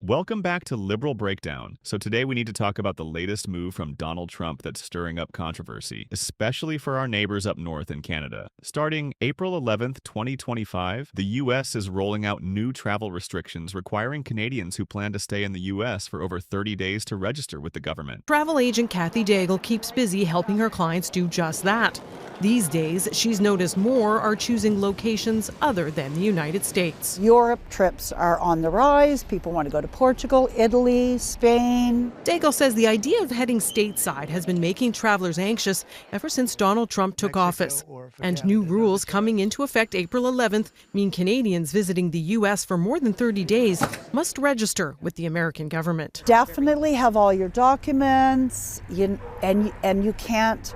Welcome back to Liberal Breakdown. So today we need to talk about the latest move from Donald Trump that's stirring up controversy, especially for our neighbors up north in Canada. Starting April 11th, 2025, the U.S. is rolling out new travel restrictions requiring Canadians who plan to stay in the U.S. for over 30 days to register with the government. Travel agent Kathy Daigle keeps busy helping her clients do just that. These days, she's noticed more are choosing locations other than the United States. Europe trips are on the rise. People want to go to Portugal, Italy, Spain. Daigle says the idea of heading stateside has been making travelers anxious ever since Donald Trump took office. And new rules coming into effect April 11th mean Canadians visiting the U.S. for more than 30 days must register with the American government. Definitely have all your documents, and you can't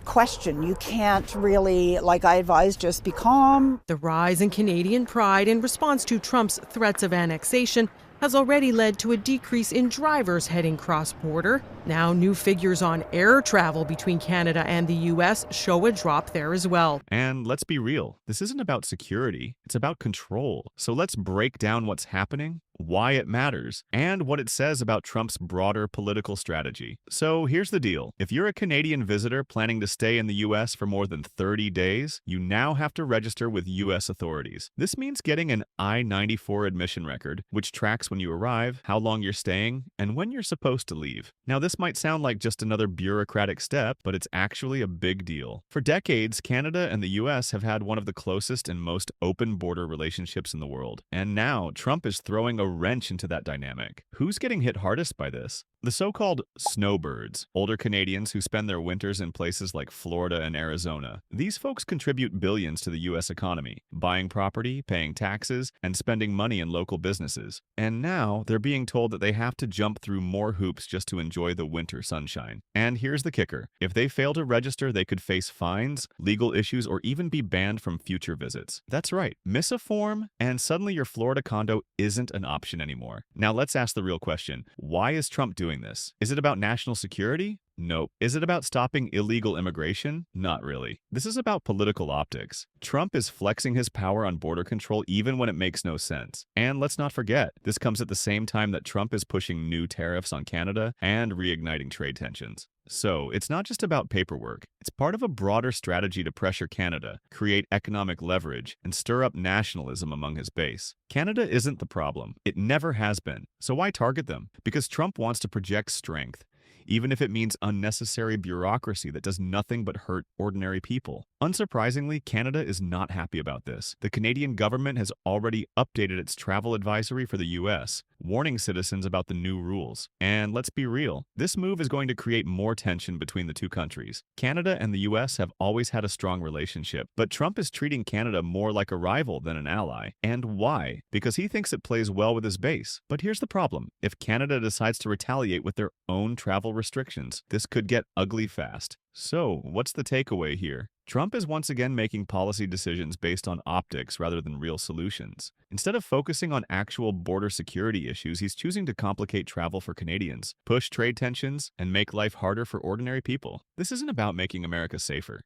question. You can't really, like I advise, just be calm. The rise in Canadian pride in response to Trump's threats of annexation has already led to a decrease in drivers heading cross-border. Now new figures on air travel between Canada and the U.S. show a drop there as well. And let's be real, this isn't about security, it's about control. So let's break down what's happening, why it matters, and what it says about Trump's broader political strategy. So here's the deal. If you're a Canadian visitor planning to stay in the U.S. for more than 30 days, you now have to register with U.S. authorities. This means getting an I-94 admission record, which tracks when you arrive, how long you're staying, and when you're supposed to leave. Now, this might sound like just another bureaucratic step, but it's actually a big deal. For decades, Canada and the U.S. have had one of the closest and most open border relationships in the world. And now, Trump is throwing a wrench into that dynamic. Who's getting hit hardest by this? The so-called snowbirds, older Canadians who spend their winters in places like Florida and Arizona. These folks contribute billions to the U.S. economy, buying property, paying taxes, and spending money in local businesses. And now they're being told that they have to jump through more hoops just to enjoy the winter sunshine. And here's the kicker. If they fail to register, they could face fines, legal issues, or even be banned from future visits. That's right. Miss a form, and suddenly your Florida condo isn't an option anymore. Now let's ask the real question. Why is Trump doing this? Is it about national security? Nope. Is it about stopping illegal immigration? Not really. This is about political optics. Trump is flexing his power on border control even when it makes no sense. And let's not forget, this comes at the same time that Trump is pushing new tariffs on Canada and reigniting trade tensions. So, it's not just about paperwork. It's part of a broader strategy to pressure Canada, create economic leverage, and stir up nationalism among his base. Canada isn't the problem. It never has been. So why target them? Because Trump wants to project strength, even if it means unnecessary bureaucracy that does nothing but hurt ordinary people. Unsurprisingly, Canada is not happy about this. The Canadian government has already updated its travel advisory for the U.S., warning citizens about the new rules. And let's be real, this move is going to create more tension between the two countries. Canada and the U.S. have always had a strong relationship, but Trump is treating Canada more like a rival than an ally. And why? Because he thinks it plays well with his base. But here's the problem. If Canada decides to retaliate with their own travel restrictions, this could get ugly fast. So, what's the takeaway here? Trump is once again making policy decisions based on optics rather than real solutions. Instead of focusing on actual border security issues, he's choosing to complicate travel for Canadians, push trade tensions, and make life harder for ordinary people. This isn't about making America safer.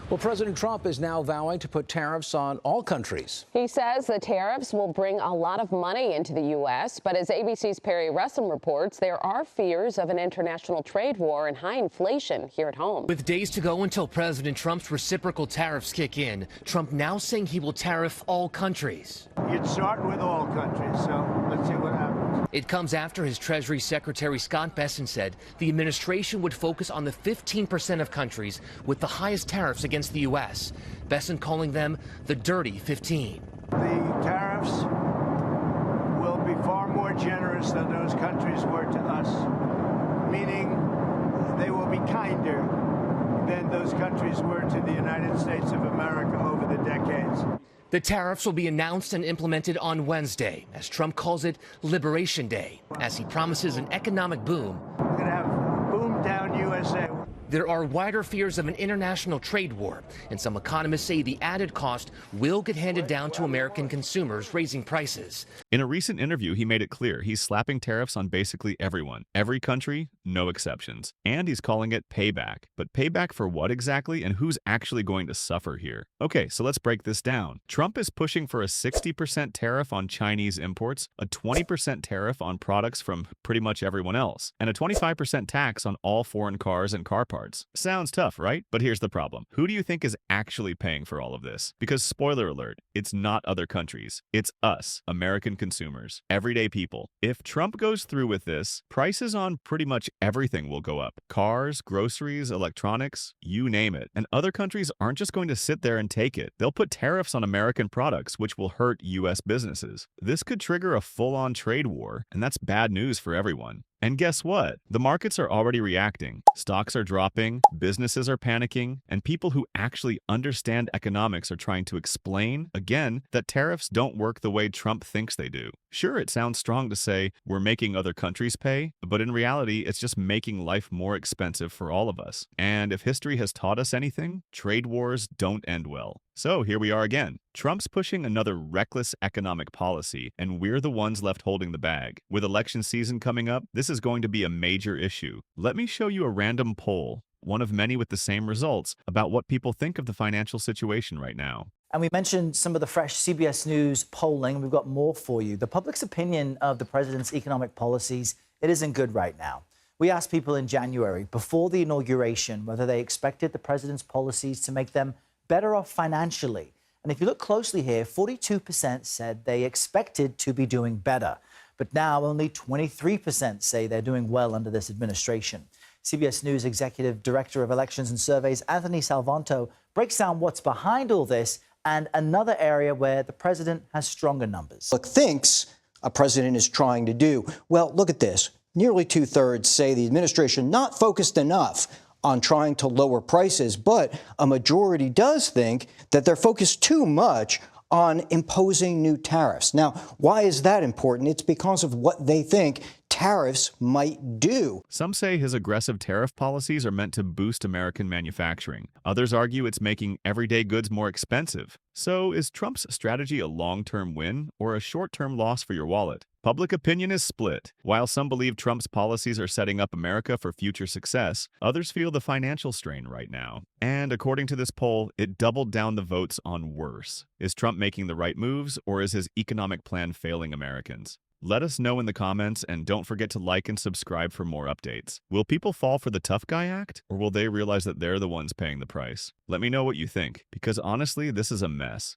Well, President Trump is now vowing to put tariffs on all countries. He says the tariffs will bring a lot of money into the U.S., but as ABC's Perry Russom reports, there are fears of an international trade war and high inflation here at home. With days to go until President Trump's reciprocal tariffs kick in, Trump now saying he will tariff all countries. You'd start with all countries, so let's see what happens. It comes after his Treasury Secretary Scott Bessent said the administration would focus on the 15% of countries with the highest tariffs against the U.S., Bessent calling them the dirty 15. The tariffs will be far more generous than those countries were to us, meaning they will be kinder than those countries were to the United States of America over the decades. The tariffs will be announced and implemented on Wednesday, as Trump calls it Liberation Day, as he promises an economic boom. We're going to have boom down USA. There are wider fears of an international trade war, and some economists say the added cost will get handed down to American consumers, raising prices. In a recent interview, he made it clear he's slapping tariffs on basically everyone. Every country, no exceptions. And he's calling it payback. But payback for what exactly, and who's actually going to suffer here? Okay, so let's break this down. Trump is pushing for a 60% tariff on Chinese imports, a 20% tariff on products from pretty much everyone else, and a 25% tax on all foreign cars and car parts. Sounds tough, right? But here's the problem. Who do you think is actually paying for all of this? Because spoiler alert, it's not other countries. It's us, American consumers, everyday people. If Trump goes through with this, prices on pretty much everything will go up. Cars, groceries, electronics, you name it. And other countries aren't just going to sit there and take it. They'll put tariffs on American products, which will hurt U.S. businesses. This could trigger a full-on trade war, and that's bad news for everyone. And guess what? The markets are already reacting. Stocks are dropping, businesses are panicking, and people who actually understand economics are trying to explain, again, that tariffs don't work the way Trump thinks they do. Sure, it sounds strong to say we're making other countries pay, but in reality, it's just making life more expensive for all of us. And if history has taught us anything, trade wars don't end well. So here we are again. Trump's pushing another reckless economic policy, and we're the ones left holding the bag. With election season coming up, this is going to be a major issue. Let me show you a random poll, one of many with the same results, about what people think of the financial situation right now. And we mentioned some of the fresh CBS News polling, and we've got more for you. The public's opinion of the president's economic policies, it isn't good right now. We asked people in January, before the inauguration, whether they expected the president's policies to make them better off financially. And if you look closely here, 42% said they expected to be doing better. But now only 23% say they're doing well under this administration. CBS News Executive Director of Elections and Surveys, Anthony Salvanto, breaks down what's behind all this and another area where the president has stronger numbers. Thinks a president is trying to do. Well, look at this. Nearly 2/3 say the administration not focused enough on trying to lower prices, but a majority does think that they're focused too much on imposing new tariffs. Now, why is that important? It's because of what they think tariffs might do. Some say his aggressive tariff policies are meant to boost American manufacturing. Others argue it's making everyday goods more expensive. So is Trump's strategy a long-term win or a short-term loss for your wallet? Public opinion is split. While some believe Trump's policies are setting up America for future success, others feel the financial strain right now. And according to this poll, it doubled down the votes on worse. Is Trump making the right moves, or is his economic plan failing Americans? Let us know in the comments, and don't forget to like and subscribe for more updates. Will people fall for the tough guy act, or will they realize that they're the ones paying the price? Let me know what you think, because honestly, this is a mess.